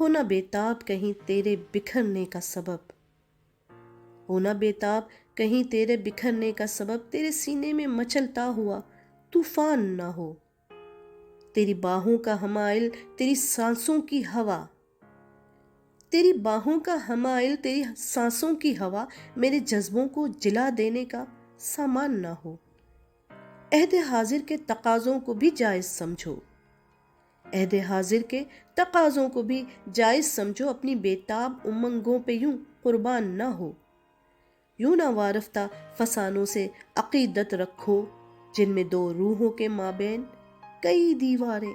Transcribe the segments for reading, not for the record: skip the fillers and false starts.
ہونا بیتاب کہیں تیرے بکھرنے کا سبب، ہونا بیتاب کہیں تیرے بکھرنے کا سبب، تیرے سینے میں مچلتا ہوا طوفان نہ ہو، تیری باہوں کا حمائل تیری سانسوں کی ہوا، تیری باہوں کا حمائل تیری سانسوں کی ہوا میرے جذبوں کو جلا دینے کا سامان نہ ہو۔ عہد حاضر کے تقاضوں کو بھی جائز سمجھو، عہد حاضر کے تقاضوں کو بھی جائز سمجھو، اپنی بیتاب امنگوں پہ یوں قربان نہ ہو۔ یوں نہ وارفتہ فسانوں سے عقیدت رکھو جن میں دو روحوں کے مابین کئی دیواریں،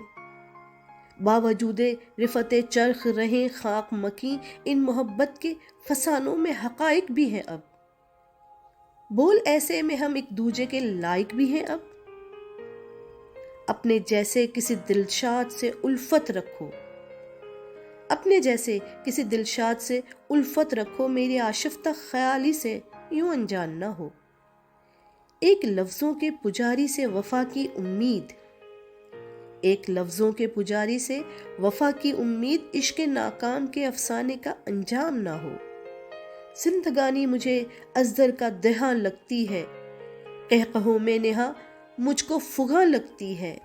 باوجود رفت چرخ رہیں خاک مکیں، ان محبت کے فسانوں میں حقائق بھی ہیں اب، بول ایسے میں ہم ایک دوجے کے لائق بھی ہیں اب۔ اپنے جیسے کسی دلشاد سے الفت رکھو، اپنے جیسے کسی دلشاد سے الفت رکھو، میری آشفتہ خیالی سے یوں انجان نہ ہو۔ ایک لفظوں کے پجاری سے وفا کی امید، ایک لفظوں کے پجاری سے وفا کی امید، عشق ناکام کے افسانے کا انجام نہ ہو۔ زندگانی مجھے ازدر کا دہاں لگتی ہے، قہقہوں میں نہا مجھ کو فغاں لگتی ہے،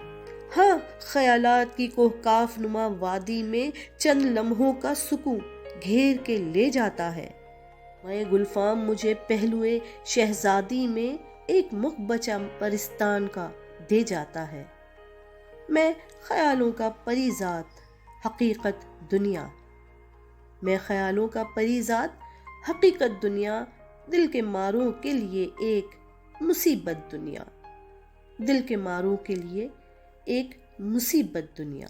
ہاں خیالات کی کوہکاف نما وادی میں چند لمحوں کا سکون گھیر کے لے جاتا ہے، میں گلفام مجھے پہلوئے شہزادی میں ایک مخ بچا پرستان کا دے جاتا ہے۔ میں خیالوں کا پریزاد حقیقت دنیا، میں خیالوں کا پریزاد حقیقت دنیا، دل کے ماروں کے لیے ایک مصیبت دنیا، دل کے ماروں کے لیے ایک مصیبت دنیا۔